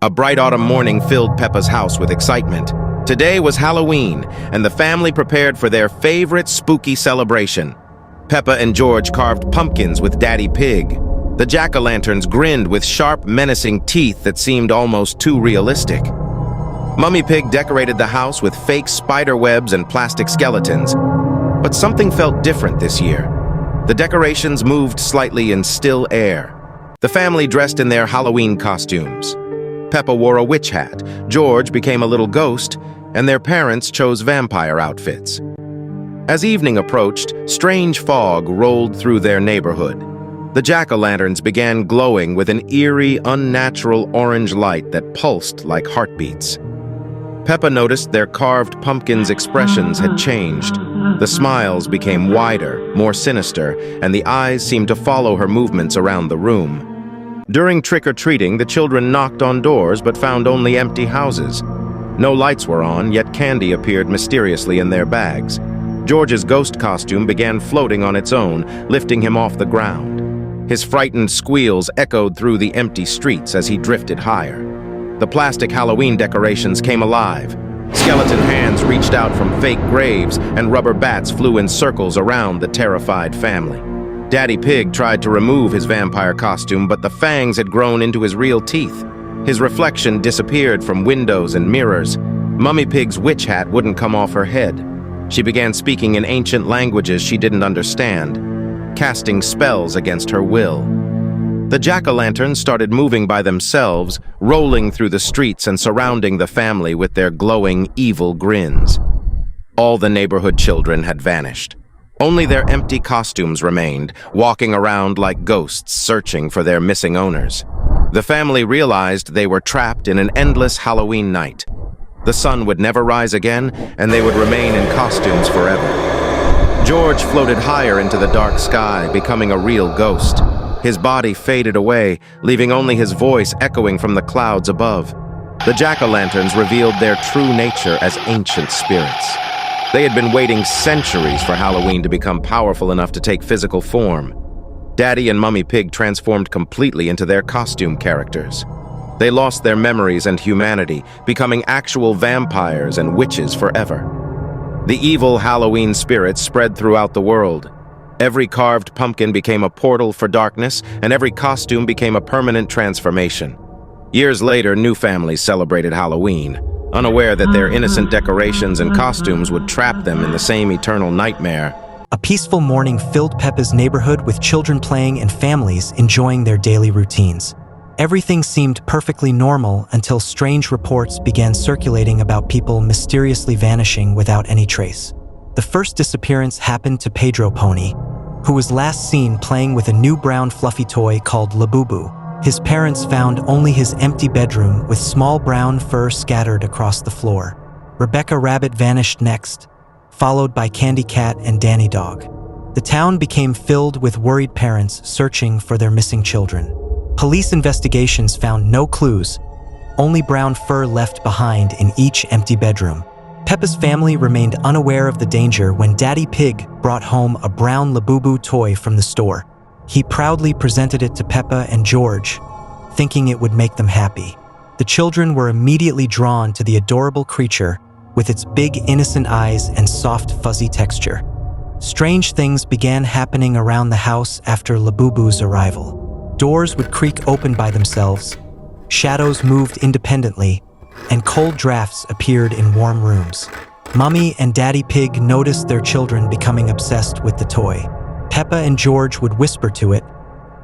A bright autumn morning filled Peppa's house with excitement. Today was Halloween, and the family prepared for their favorite spooky celebration. Peppa and George carved pumpkins with Daddy Pig. The jack-o'-lanterns grinned with sharp, menacing teeth that seemed almost too realistic. Mummy Pig decorated the house with fake spider webs and plastic skeletons. But something felt different this year. The decorations moved slightly in still air. The family dressed in their Halloween costumes. Peppa wore a witch hat, George became a little ghost, and their parents chose vampire outfits. As evening approached, strange fog rolled through their neighborhood. The jack-o'-lanterns began glowing with an eerie, unnatural orange light that pulsed like heartbeats. Peppa noticed their carved pumpkins' expressions had changed. The smiles became wider, more sinister, and the eyes seemed to follow her movements around the room. During trick-or-treating, the children knocked on doors but found only empty houses. No lights were on, yet candy appeared mysteriously in their bags. George's ghost costume began floating on its own, lifting him off the ground. His frightened squeals echoed through the empty streets as he drifted higher. The plastic Halloween decorations came alive. Skeleton hands reached out from fake graves, and rubber bats flew in circles around the terrified family. Daddy Pig tried to remove his vampire costume, but the fangs had grown into his real teeth. His reflection disappeared from windows and mirrors. Mummy Pig's witch hat wouldn't come off her head. She began speaking in ancient languages she didn't understand, casting spells against her will. The jack-o'-lanterns started moving by themselves, rolling through the streets and surrounding the family with their glowing, evil grins. All the neighborhood children had vanished. Only their empty costumes remained, walking around like ghosts searching for their missing owners. The family realized they were trapped in an endless Halloween night. The sun would never rise again, and they would remain in costumes forever. George floated higher into the dark sky, becoming a real ghost. His body faded away, leaving only his voice echoing from the clouds above. The jack-o'-lanterns revealed their true nature as ancient spirits. They had been waiting centuries for Halloween to become powerful enough to take physical form. Daddy and Mummy Pig transformed completely into their costume characters. They lost their memories and humanity, becoming actual vampires and witches forever. The evil Halloween spirit spread throughout the world. Every carved pumpkin became a portal for darkness, and every costume became a permanent transformation. Years later, new families celebrated Halloween, unaware that their innocent decorations and costumes would trap them in the same eternal nightmare. A peaceful morning filled Peppa's neighborhood with children playing and families enjoying their daily routines. Everything seemed perfectly normal until strange reports began circulating about people mysteriously vanishing without any trace. The first disappearance happened to Pedro Pony, who was last seen playing with a new brown fluffy toy called Labubu. His parents found only his empty bedroom with small brown fur scattered across the floor. Rebecca Rabbit vanished next, followed by Candy Cat and Danny Dog. The town became filled with worried parents searching for their missing children. Police investigations found no clues, only brown fur left behind in each empty bedroom. Peppa's family remained unaware of the danger when Daddy Pig brought home a brown Labubu toy from the store. He proudly presented it to Peppa and George, thinking it would make them happy. The children were immediately drawn to the adorable creature with its big innocent eyes and soft fuzzy texture. Strange things began happening around the house after Labubu's arrival. Doors would creak open by themselves, shadows moved independently, and cold drafts appeared in warm rooms. Mummy and Daddy Pig noticed their children becoming obsessed with the toy. Peppa and George would whisper to it,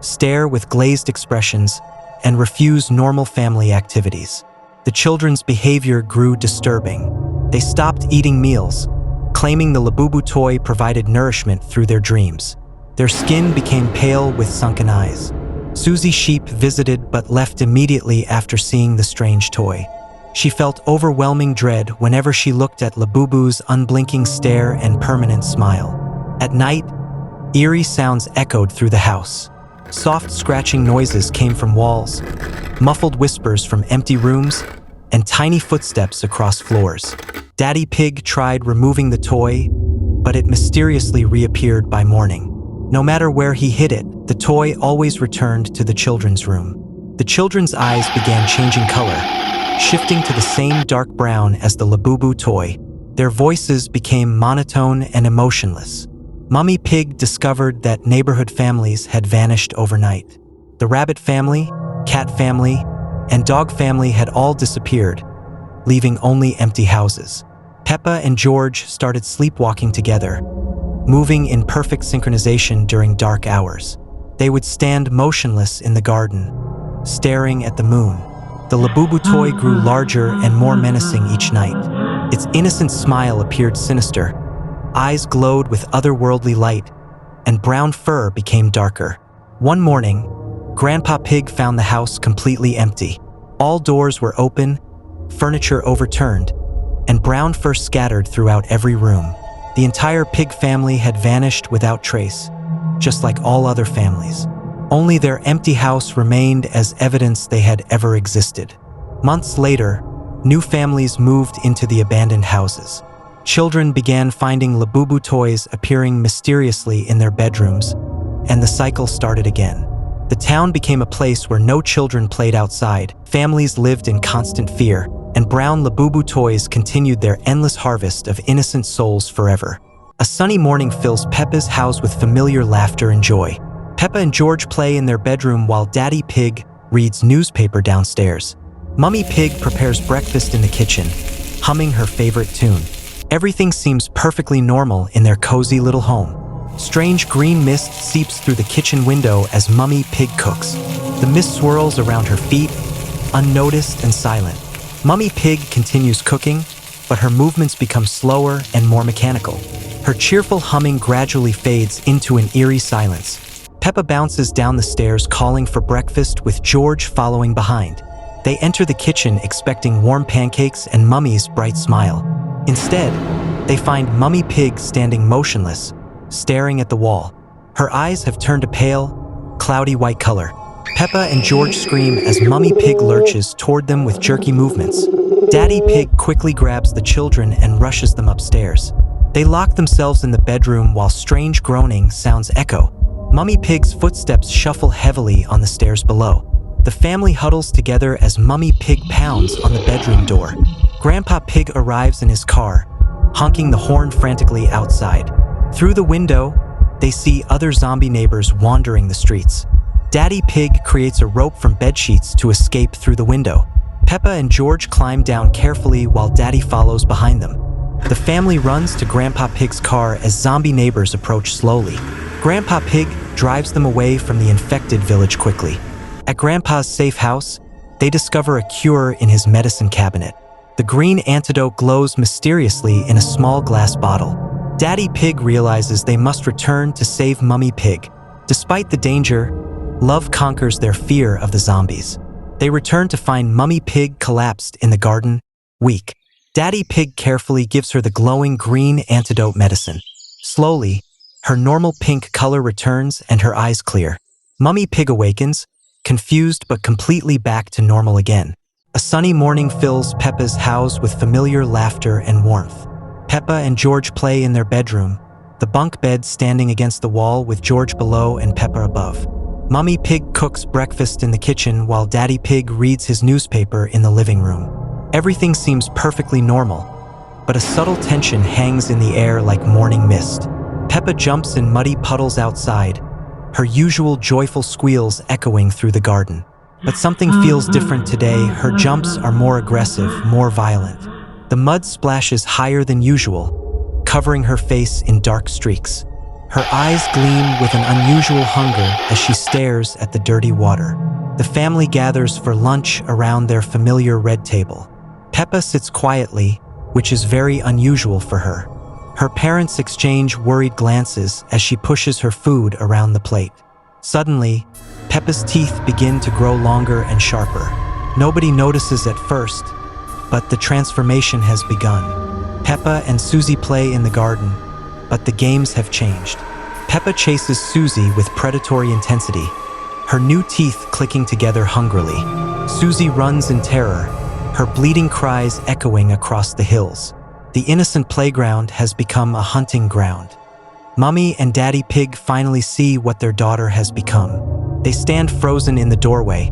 stare with glazed expressions, and refuse normal family activities. The children's behavior grew disturbing. They stopped eating meals, claiming the Labubu toy provided nourishment through their dreams. Their skin became pale with sunken eyes. Susie Sheep visited but left immediately after seeing the strange toy. She felt overwhelming dread whenever she looked at Labubu's unblinking stare and permanent smile. At night, eerie sounds echoed through the house. Soft scratching noises came from walls, muffled whispers from empty rooms, and tiny footsteps across floors. Daddy Pig tried removing the toy, but it mysteriously reappeared by morning. No matter where he hid it, the toy always returned to the children's room. The children's eyes began changing color, shifting to the same dark brown as the Labubu toy. Their voices became monotone and emotionless. Mummy Pig discovered that neighborhood families had vanished overnight. The rabbit family, cat family, and dog family had all disappeared, leaving only empty houses. Peppa and George started sleepwalking together, moving in perfect synchronization during dark hours. They would stand motionless in the garden, staring at the moon. The Labubu toy grew larger and more menacing each night. Its innocent smile appeared sinister. Eyes glowed with otherworldly light, and brown fur became darker. One morning, Grandpa Pig found the house completely empty. All doors were open, furniture overturned, and brown fur scattered throughout every room. The entire pig family had vanished without trace, just like all other families. Only their empty house remained as evidence they had ever existed. Months later, new families moved into the abandoned houses. Children began finding Labubu toys appearing mysteriously in their bedrooms, and the cycle started again. The town became a place where no children played outside, families lived in constant fear, and brown Labubu toys continued their endless harvest of innocent souls forever. A sunny morning fills Peppa's house with familiar laughter and joy. Peppa and George play in their bedroom while Daddy Pig reads newspaper downstairs. Mummy Pig prepares breakfast in the kitchen, humming her favorite tune. Everything seems perfectly normal in their cozy little home. Strange green mist seeps through the kitchen window as Mummy Pig cooks. The mist swirls around her feet, unnoticed and silent. Mummy Pig continues cooking, but her movements become slower and more mechanical. Her cheerful humming gradually fades into an eerie silence. Peppa bounces down the stairs calling for breakfast with George following behind. They enter the kitchen expecting warm pancakes and Mummy's bright smile. Instead, they find Mummy Pig standing motionless, staring at the wall. Her eyes have turned a pale, cloudy white color. Peppa and George scream as Mummy Pig lurches toward them with jerky movements. Daddy Pig quickly grabs the children and rushes them upstairs. They lock themselves in the bedroom while strange groaning sounds echo. Mummy Pig's footsteps shuffle heavily on the stairs below. The family huddles together as Mummy Pig pounds on the bedroom door. Grandpa Pig arrives in his car, honking the horn frantically outside. Through the window, they see other zombie neighbors wandering the streets. Daddy Pig creates a rope from bedsheets to escape through the window. Peppa and George climb down carefully while Daddy follows behind them. The family runs to Grandpa Pig's car as zombie neighbors approach slowly. Grandpa Pig drives them away from the infected village quickly. At Grandpa's safe house, they discover a cure in his medicine cabinet. The green antidote glows mysteriously in a small glass bottle. Daddy Pig realizes they must return to save Mummy Pig. Despite the danger, love conquers their fear of the zombies. They return to find Mummy Pig collapsed in the garden, weak. Daddy Pig carefully gives her the glowing green antidote medicine. Slowly, her normal pink color returns and her eyes clear. Mummy Pig awakens, confused but completely back to normal again. A sunny morning fills Peppa's house with familiar laughter and warmth. Peppa and George play in their bedroom, the bunk bed standing against the wall with George below and Peppa above. Mummy Pig cooks breakfast in the kitchen while Daddy Pig reads his newspaper in the living room. Everything seems perfectly normal, but a subtle tension hangs in the air like morning mist. Peppa jumps in muddy puddles outside, her usual joyful squeals echoing through the garden. But something feels different today. Her jumps are more aggressive, more violent. The mud splashes higher than usual, covering her face in dark streaks. Her eyes gleam with an unusual hunger as she stares at the dirty water. The family gathers for lunch around their familiar red table. Peppa sits quietly, which is very unusual for her. Her parents exchange worried glances as she pushes her food around the plate. Suddenly, Peppa's teeth begin to grow longer and sharper. Nobody notices at first, but the transformation has begun. Peppa and Susie play in the garden, but the games have changed. Peppa chases Susie with predatory intensity, her new teeth clicking together hungrily. Susie runs in terror, her bleating cries echoing across the hills. The innocent playground has become a hunting ground. Mummy and Daddy Pig finally see what their daughter has become. They stand frozen in the doorway,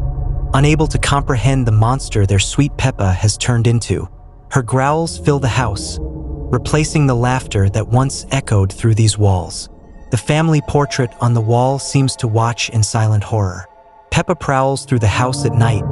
unable to comprehend the monster their sweet Peppa has turned into. Her growls fill the house, replacing the laughter that once echoed through these walls. The family portrait on the wall seems to watch in silent horror. Peppa prowls through the house at night,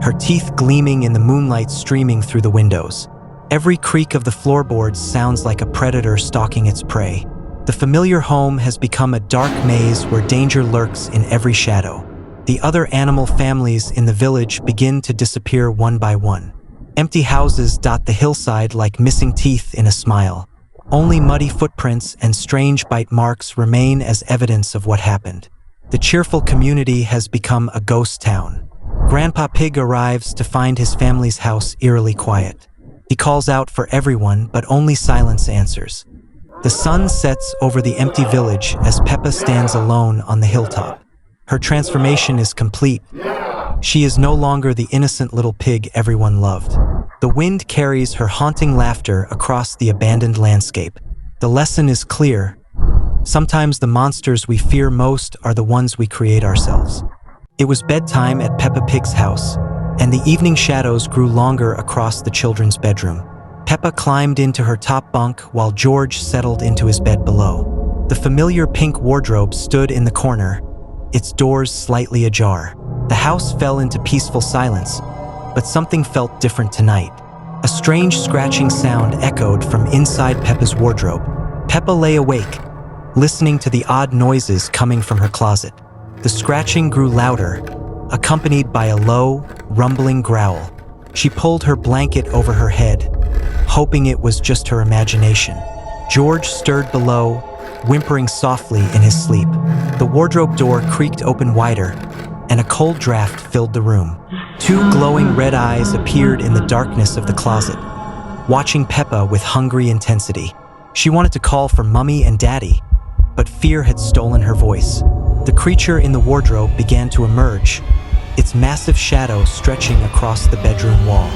her teeth gleaming in the moonlight streaming through the windows. Every creak of the floorboards sounds like a predator stalking its prey. The familiar home has become a dark maze where danger lurks in every shadow. The other animal families in the village begin to disappear one by one. Empty houses dot the hillside like missing teeth in a smile. Only muddy footprints and strange bite marks remain as evidence of what happened. The cheerful community has become a ghost town. Grandpa Pig arrives to find his family's house eerily quiet. He calls out for everyone, but only silence answers. The sun sets over the empty village as Peppa stands alone on the hilltop. Her transformation is complete. She is no longer the innocent little pig everyone loved. The wind carries her haunting laughter across the abandoned landscape. The lesson is clear. Sometimes the monsters we fear most are the ones we create ourselves. It was bedtime at Peppa Pig's house, and the evening shadows grew longer across the children's bedroom. Peppa climbed into her top bunk while George settled into his bed below. The familiar pink wardrobe stood in the corner, its doors slightly ajar. The house fell into peaceful silence, but something felt different tonight. A strange scratching sound echoed from inside Peppa's wardrobe. Peppa lay awake, listening to the odd noises coming from her closet. The scratching grew louder, accompanied by a low, rumbling growl. She pulled her blanket over her head, hoping it was just her imagination. George stirred below, whimpering softly in his sleep. The wardrobe door creaked open wider, and a cold draft filled the room. Two glowing red eyes appeared in the darkness of the closet, watching Peppa with hungry intensity. She wanted to call for Mummy and Daddy, but fear had stolen her voice. The creature in the wardrobe began to emerge, its massive shadow stretching across the bedroom wall.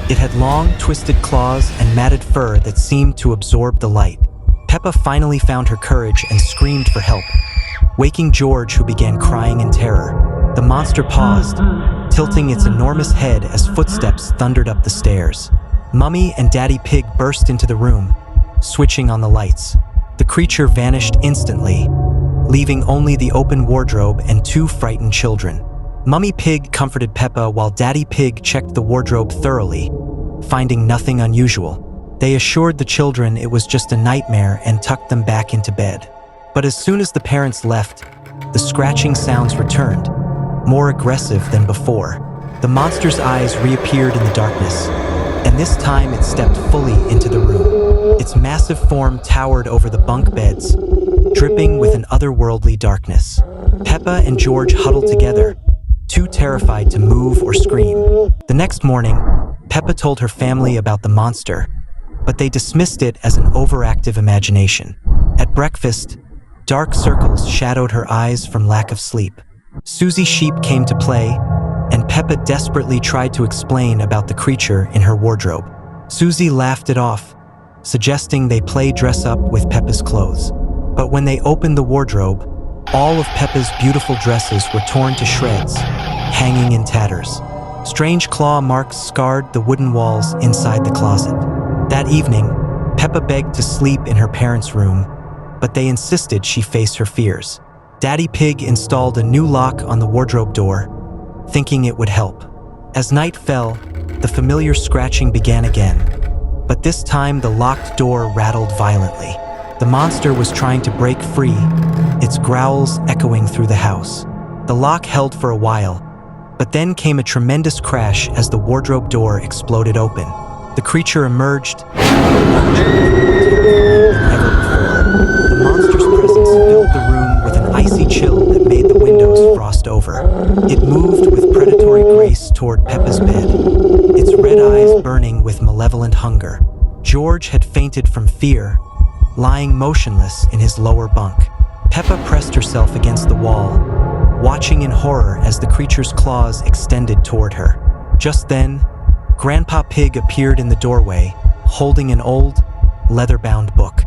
It had long, twisted claws and matted fur that seemed to absorb the light. Peppa finally found her courage and screamed for help, waking George, who began crying in terror. The monster paused, tilting its enormous head as footsteps thundered up the stairs. Mummy and Daddy Pig burst into the room, switching on the lights. The creature vanished instantly, leaving only the open wardrobe and two frightened children. Mummy Pig comforted Peppa while Daddy Pig checked the wardrobe thoroughly, finding nothing unusual. They assured the children it was just a nightmare and tucked them back into bed. But as soon as the parents left, the scratching sounds returned, more aggressive than before. The monster's eyes reappeared in the darkness, and this time it stepped fully into the room. Its massive form towered over the bunk beds, dripping with an otherworldly darkness. Peppa and George huddled together, too terrified to move or scream. The next morning, Peppa told her family about the monster, but they dismissed it as an overactive imagination. At breakfast, dark circles shadowed her eyes from lack of sleep. Susie Sheep came to play, and Peppa desperately tried to explain about the creature in her wardrobe. Susie laughed it off, suggesting they play dress up with Peppa's clothes. But when they opened the wardrobe, all of Peppa's beautiful dresses were torn to shreds, hanging in tatters. Strange claw marks scarred the wooden walls inside the closet. That evening, Peppa begged to sleep in her parents' room, but they insisted she face her fears. Daddy Pig installed a new lock on the wardrobe door, thinking it would help. As night fell, the familiar scratching began again, but this time the locked door rattled violently. The monster was trying to break free, its growls echoing through the house. The lock held for a while, but then came a tremendous crash as the wardrobe door exploded open. The creature emerged, terrifying than ever before. The monster's presence filled the room with an icy chill that made the windows frost over. It moved with predatory grace toward Peppa's bed, its red eyes burning with malevolent hunger. George had fainted from fear, lying motionless in his lower bunk. Peppa pressed herself against the wall, watching in horror as the creature's claws extended toward her. Just then, Grandpa Pig appeared in the doorway, holding an old, leather-bound book.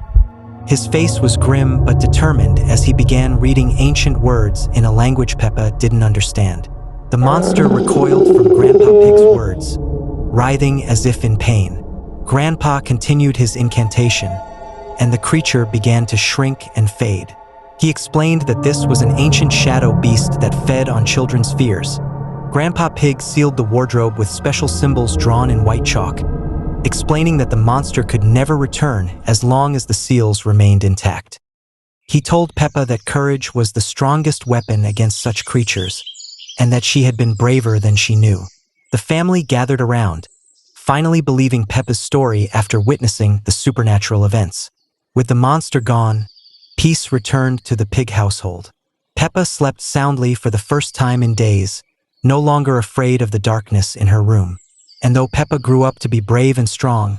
His face was grim but determined as he began reading ancient words in a language Peppa didn't understand. The monster recoiled from Grandpa Pig's words, writhing as if in pain. Grandpa continued his incantation, and the creature began to shrink and fade. He explained that this was an ancient shadow beast that fed on children's fears. Grandpa Pig sealed the wardrobe with special symbols drawn in white chalk, explaining that the monster could never return as long as the seals remained intact. He told Peppa that courage was the strongest weapon against such creatures, and that she had been braver than she knew. The family gathered around, finally believing Peppa's story after witnessing the supernatural events. With the monster gone, peace returned to the pig household. Peppa slept soundly for the first time in days, no longer afraid of the darkness in her room. And though Peppa grew up to be brave and strong,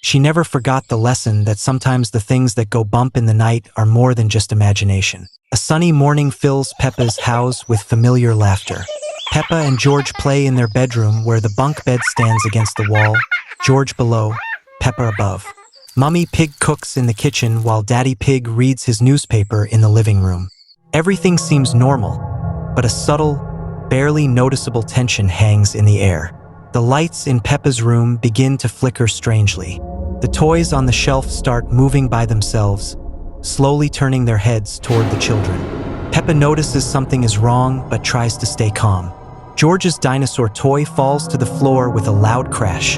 she never forgot the lesson that sometimes the things that go bump in the night are more than just imagination. A sunny morning fills Peppa's house with familiar laughter. Peppa and George play in their bedroom where the bunk bed stands against the wall, George below, Peppa above. Mummy Pig cooks in the kitchen while Daddy Pig reads his newspaper in the living room. Everything seems normal, but a subtle, barely noticeable tension hangs in the air. The lights in Peppa's room begin to flicker strangely. The toys on the shelf start moving by themselves, slowly turning their heads toward the children. Peppa notices something is wrong but tries to stay calm. George's dinosaur toy falls to the floor with a loud crash,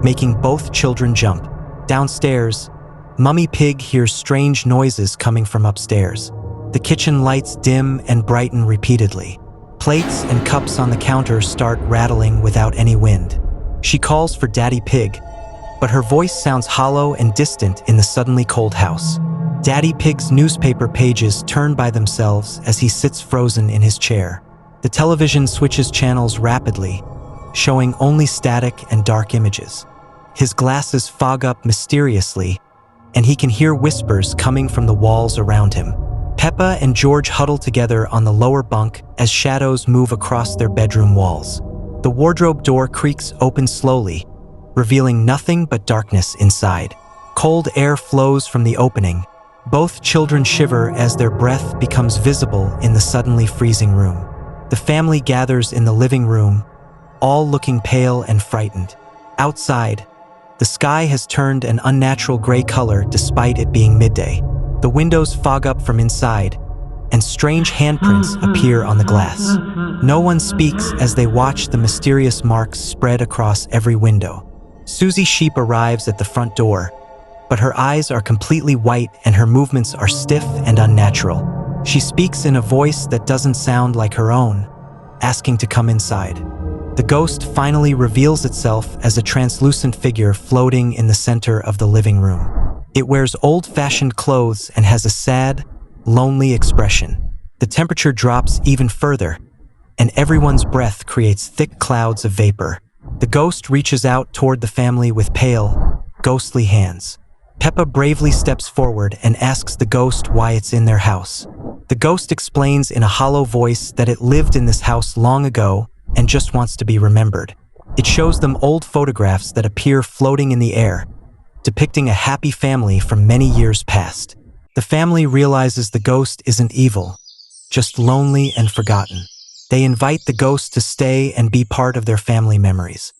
making both children jump. Downstairs, Mummy Pig hears strange noises coming from upstairs. The kitchen lights dim and brighten repeatedly. Plates and cups on the counter start rattling without any wind. She calls for Daddy Pig, but her voice sounds hollow and distant in the suddenly cold house. Daddy Pig's newspaper pages turn by themselves as he sits frozen in his chair. The television switches channels rapidly, showing only static and dark images. His glasses fog up mysteriously, and he can hear whispers coming from the walls around him. Peppa and George huddle together on the lower bunk as shadows move across their bedroom walls. The wardrobe door creaks open slowly, revealing nothing but darkness inside. Cold air flows from the opening. Both children shiver as their breath becomes visible in the suddenly freezing room. The family gathers in the living room, all looking pale and frightened. Outside, the sky has turned an unnatural gray color despite it being midday. The windows fog up from inside, and strange handprints appear on the glass. No one speaks as they watch the mysterious marks spread across every window. Susie Sheep arrives at the front door, but her eyes are completely white and her movements are stiff and unnatural. She speaks in a voice that doesn't sound like her own, asking to come inside. The ghost finally reveals itself as a translucent figure floating in the center of the living room. It wears old-fashioned clothes and has a sad, lonely expression. The temperature drops even further, and everyone's breath creates thick clouds of vapor. The ghost reaches out toward the family with pale, ghostly hands. Peppa bravely steps forward and asks the ghost why it's in their house. The ghost explains in a hollow voice that it lived in this house long ago and just wants to be remembered. It shows them old photographs that appear floating in the air, depicting a happy family from many years past. The family realizes the ghost isn't evil, just lonely and forgotten. They invite the ghost to stay and be part of their family memories.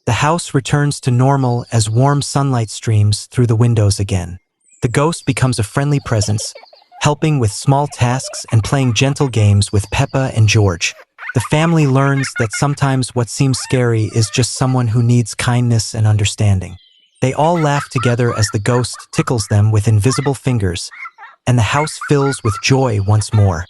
The house returns to normal as warm sunlight streams through the windows again. The ghost becomes a friendly presence, helping with small tasks and playing gentle games with Peppa and George. The family learns that sometimes what seems scary is just someone who needs kindness and understanding. They all laugh together as the ghost tickles them with invisible fingers, and the house fills with joy once more.